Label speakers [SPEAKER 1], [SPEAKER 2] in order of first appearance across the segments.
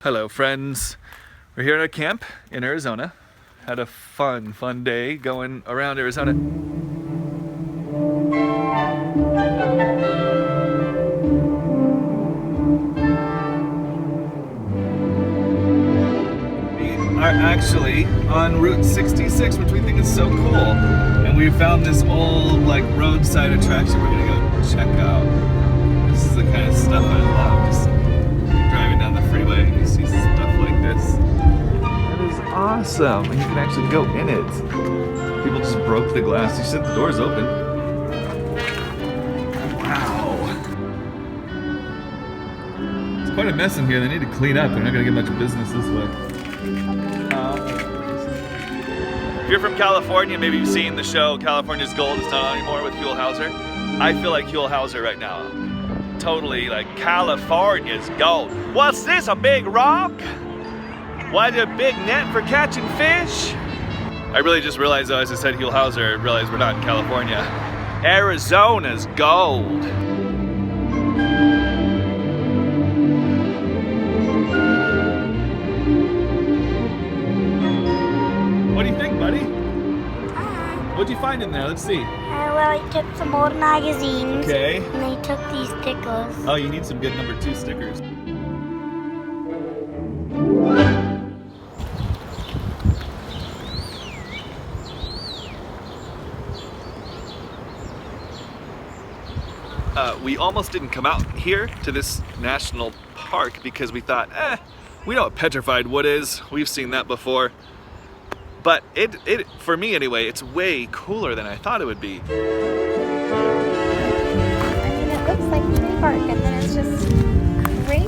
[SPEAKER 1] Hello friends, we're here at a camp in Arizona. Had a fun day going around Arizona. We are actually on Route 66, which we think is so cool. And we found this old roadside attraction we're gonna go check out. This is the kind of stuff I love. Just driving down the freeway and you see stuff like this. That is awesome. And you can actually go in it. People just broke the glass. You said the door's open. Wow. It's quite a mess in here. They need to clean up. They're not gonna get much business this way. If you're from California, maybe you've seen the show California's Gold. It's not on anymore with Huell Hauser. I feel like Huell Hauser right now. Totally like California's gold. What's this, a big rock? What, a big net for catching fish? I really just realized though, as I said Huell Hauser, I realized we're not in California. Arizona's gold. What do you think, buddy? What'd you find in there? Let's see.
[SPEAKER 2] Well, I took some old magazines.
[SPEAKER 1] Okay.
[SPEAKER 2] And I took these stickers.
[SPEAKER 1] Oh, you need some good number 2 stickers. We almost didn't come out here to this national park because we thought, we know what Petrified Wood is. We've seen that before. But it for me anyway, it's way cooler than I thought it would be.
[SPEAKER 3] I mean, it looks like New Park, and then it's just crazy.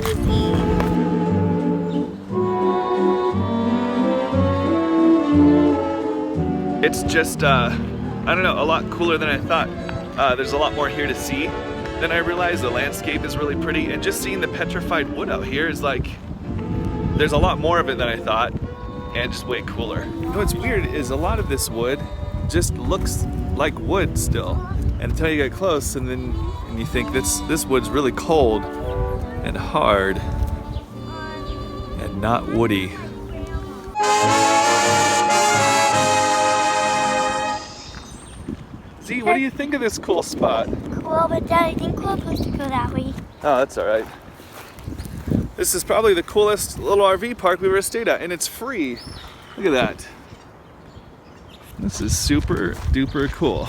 [SPEAKER 1] It's just, I don't know, a lot cooler than I thought. There's a lot more here to see than I realized. The landscape is really pretty, and just seeing the petrified wood out here is like, there's a lot more of it than I thought, and just way cooler. What's weird is a lot of this wood just looks like wood still, and until you get close, and you think this wood's really cold and hard and not woody. Z, what do you think of this cool spot?
[SPEAKER 2] Cool, but Dad, I think we're supposed to go that way.
[SPEAKER 1] Oh, that's all right. This is probably the coolest little RV park we've ever stayed at, and it's free. Look at that. This is super duper cool.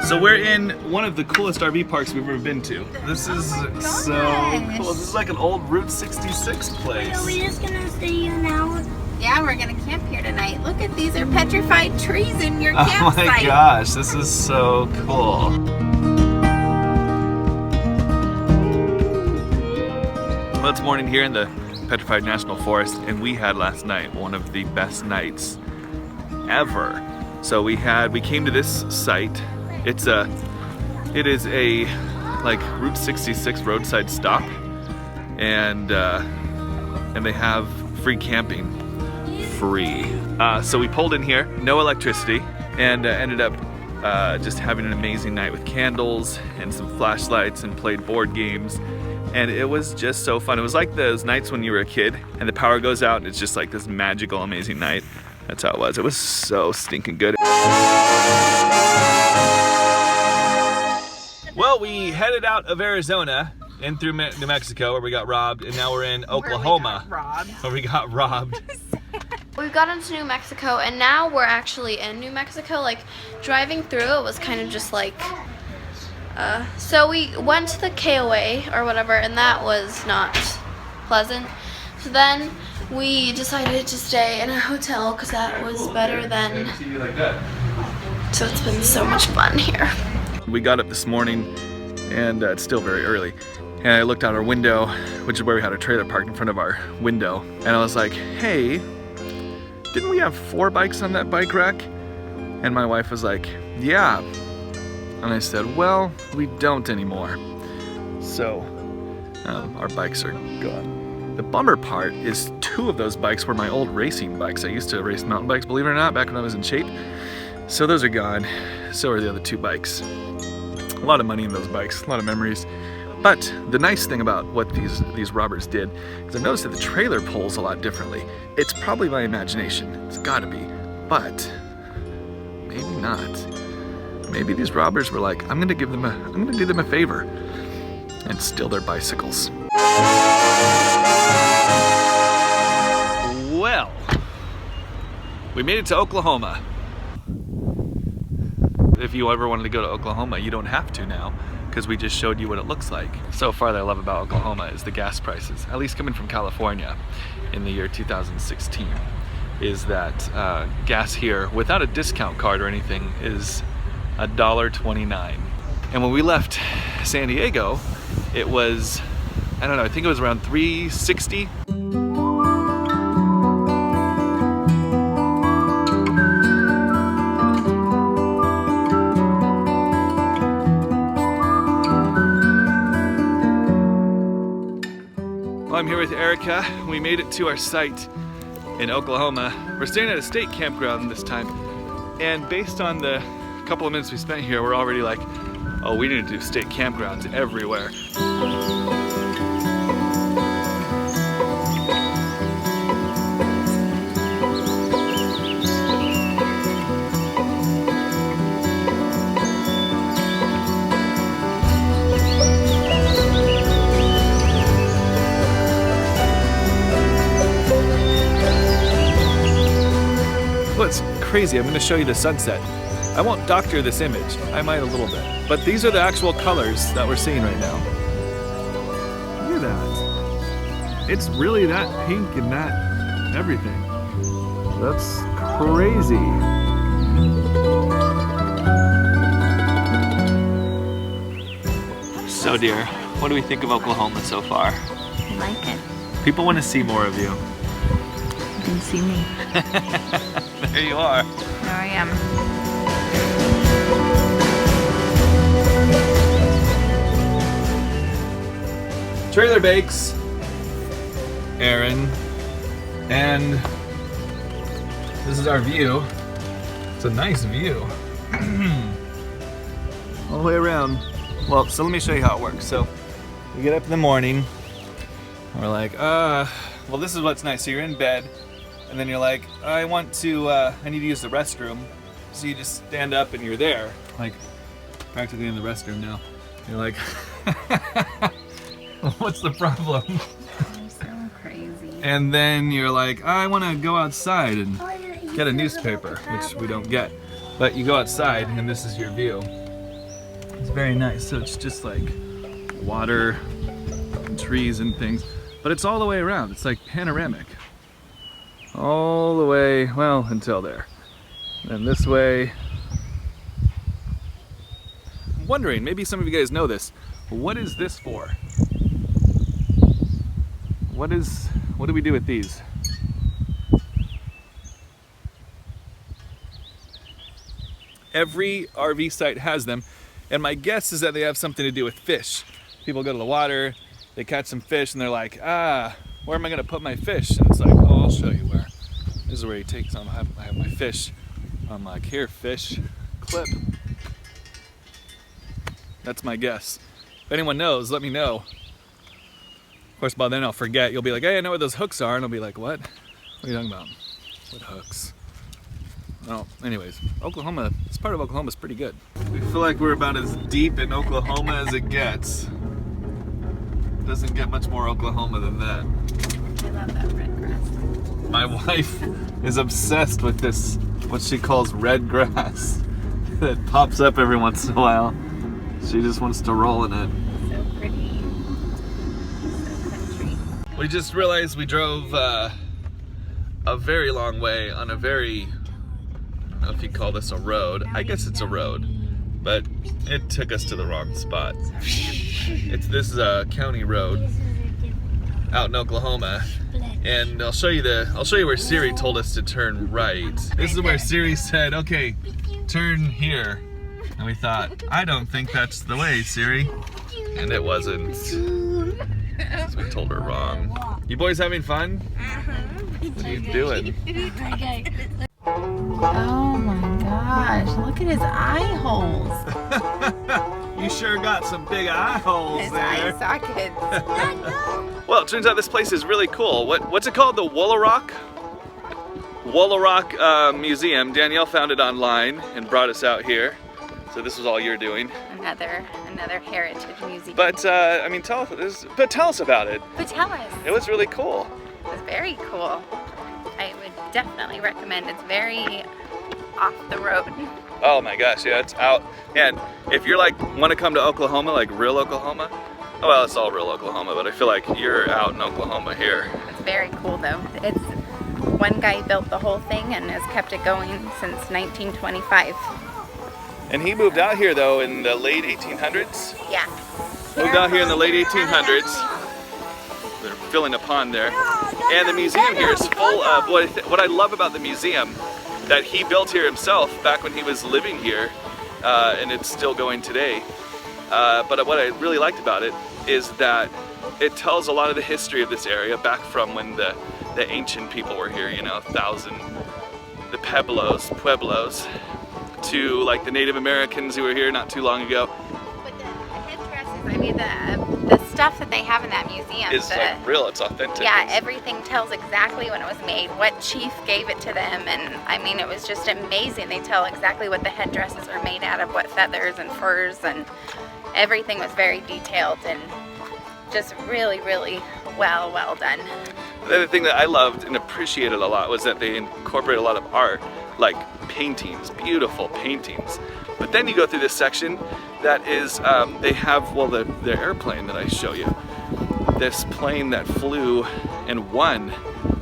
[SPEAKER 1] So we're in one of the coolest RV parks we've ever been to. This is so cool. This is like an old Route 66 place.
[SPEAKER 2] Are we just gonna stay here now?
[SPEAKER 3] Yeah, we're gonna camp here tonight. Look at these are petrified trees in your
[SPEAKER 1] Oh
[SPEAKER 3] campsite.
[SPEAKER 1] my gosh, this is so cool. Well, it's morning here in the Petrified National Forest, and we had last night one of the best nights ever. So we came to this site. It is a Route 66 roadside stop, and they have free camping. Free. So we pulled in here, no electricity, and ended up just having an amazing night with candles and some flashlights and played board games. And it was just so fun. It was like those nights when you were a kid and the power goes out and it's just like this magical, amazing night. That's how it was. It was so stinking good. Well, we headed out of Arizona and through New Mexico where we got robbed, and now we're in Oklahoma where we got robbed.
[SPEAKER 4] We got into New Mexico, and now we're actually in New Mexico. Like, driving through it was kind of just like, so we went to the KOA or whatever, and that was not pleasant. So then we decided to stay in a hotel because that was better than, so it's been so much fun here.
[SPEAKER 1] We got up this morning, and it's still very early. And I looked out our window, which is where we had our trailer parked in front of our window, and I was like, hey, didn't we have 4 bikes on that bike rack? And my wife was like, yeah. And I said, well, we don't anymore. So, our bikes are gone. The bummer part is 2 of those bikes were my old racing bikes. I used to race mountain bikes, believe it or not, back when I was in shape. So those are gone. So are the other 2 bikes. A lot of money in those bikes, a lot of memories. But the nice thing about what these robbers did is I noticed that the trailer pulls a lot differently. It's probably my imagination. It's gotta be. But maybe not. Maybe these robbers were like, I'm gonna do them a favor and steal their bicycles. Well, we made it to Oklahoma. If you ever wanted to go to Oklahoma, you don't have to now, because we just showed you what it looks like. So far, that I love about Oklahoma is the gas prices, at least coming from California in the year 2016, is that gas here, without a discount card or anything, is $1.29. And when we left San Diego, it was, I don't know, I think it was around $3.60. I'm here with Erica. We made it to our site in Oklahoma. We're staying at a state campground this time, and based on the couple of minutes we spent here, we're already like, oh, we need to do state campgrounds everywhere. Well, it's crazy. I'm going to show you the sunset. I won't doctor this image. I might a little bit. But these are the actual colors that we're seeing right now. Look at that. It's really that pink and that everything. That's crazy. So dear, what do we think of Oklahoma so far?
[SPEAKER 3] I like it.
[SPEAKER 1] People want to see more of you.
[SPEAKER 3] You can see me.
[SPEAKER 1] There you are.
[SPEAKER 3] There I am.
[SPEAKER 1] Trailer Bakes, Aaron, and this is our view. It's a nice view. All the way around. Well, so let me show you how it works. So we get up in the morning, and we're like, well, this is what's nice. So you're in bed, and then you're like, I need to use the restroom. So you just stand up and you're there, like practically in the restroom now. You're like, what's the problem?
[SPEAKER 3] You're so crazy.
[SPEAKER 1] And then you're like, I want to go outside and get a newspaper, which we don't get. But you go outside and this is your view. It's very nice. So it's just like water, and trees and things, but it's all the way around. It's like panoramic. All the way, well, until there. And this way. I'm wondering, maybe some of you guys know this. What is this for? What do we do with these? Every RV site has them, and my guess is that they have something to do with fish. People go to the water, they catch some fish, and they're like, where am I gonna put my fish? And it's like, oh, I'll show you where. This is where he takes them. I have my fish. I'm like, here, fish, clip. That's my guess. If anyone knows, let me know. Of course, by then I'll forget. You'll be like, hey, I know where those hooks are. And I'll be like, what? What are you talking about? What hooks? Well, anyways, Oklahoma, this part of Oklahoma is pretty good. We feel like we're about as deep in Oklahoma as it gets. Doesn't get much more Oklahoma than that.
[SPEAKER 3] I love that red grass.
[SPEAKER 1] My wife is obsessed with this, what she calls red grass, that pops up every once in a while. She just wants to roll in it.
[SPEAKER 3] So pretty. So country.
[SPEAKER 1] We just realized we drove a very long way on a very, I don't know if you call this a road. I guess it's a road, but it took us to the wrong spot. This is a county road out in Oklahoma, and I'll show you where Siri told us to turn right. This is where Siri said, okay, turn here. And we thought, I don't think that's the way, Siri. And it wasn't. So we told her wrong. You boys having fun? What are you doing?
[SPEAKER 3] Oh my gosh, look at his eye holes.
[SPEAKER 1] You sure got some big eye holes
[SPEAKER 3] His
[SPEAKER 1] there.
[SPEAKER 3] eye sockets.
[SPEAKER 1] Well, it turns out this place is really cool. What's it called? The Woolaroc Museum. Danielle found it online and brought us out here. So this was all you're doing.
[SPEAKER 3] Another heritage museum.
[SPEAKER 1] But I mean, tell us about it.
[SPEAKER 3] But tell us.
[SPEAKER 1] It was really cool.
[SPEAKER 3] It was very cool. I would definitely recommend. It's very off the road.
[SPEAKER 1] Oh my gosh, yeah, it's out. And if you're like want to come to Oklahoma, like real Oklahoma, oh well, it's all real Oklahoma, but I feel like you're out in Oklahoma here.
[SPEAKER 3] It's very cool though. It's one guy built the whole thing and has kept it going since 1925.
[SPEAKER 1] And he moved out here though in the late 1800s.
[SPEAKER 3] Yeah.
[SPEAKER 1] Moved out here in the late 1800s. They're filling a pond there. And the museum here is full of what I love about the museum that he built here himself back when he was living here, and it's still going today. But what I really liked about it is that it tells a lot of the history of this area back from when the ancient people were here, you know, the Pueblos, to like the Native Americans who were here not too long ago.
[SPEAKER 3] But the headdresses, I mean the stuff that they have in that museum
[SPEAKER 1] Is like real, it's authentic.
[SPEAKER 3] Yeah, everything tells exactly when it was made, what chief gave it to them, and I mean it was just amazing. They tell exactly what the headdresses are made out of, what feathers and furs, and everything was very detailed and just really, really well done.
[SPEAKER 1] The other thing that I loved and appreciated a lot was that they incorporate a lot of art, like paintings, beautiful paintings. But then you go through this section that is, they have, well, the airplane that I show you. This plane that flew and won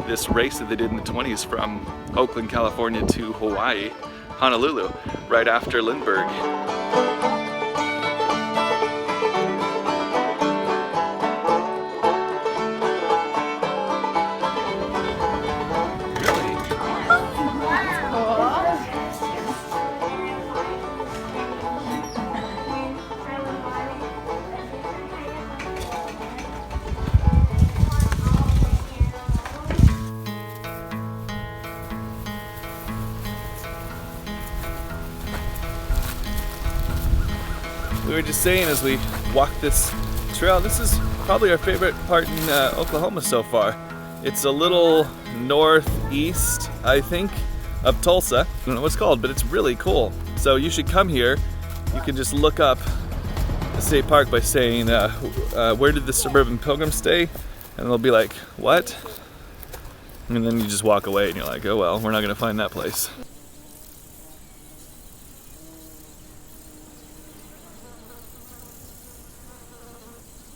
[SPEAKER 1] this race that they did in the 20s from Oakland, California to Hawaii, Honolulu, right after Lindbergh. We were just saying as we walk this trail, this is probably our favorite part in Oklahoma so far. It's a little northeast, I think, of Tulsa. I don't know what it's called, but it's really cool. So you should come here. You can just look up the state park by saying, where did the suburban pilgrim stay? And they'll be like, what? And then you just walk away and you're like, oh well, we're not gonna find that place.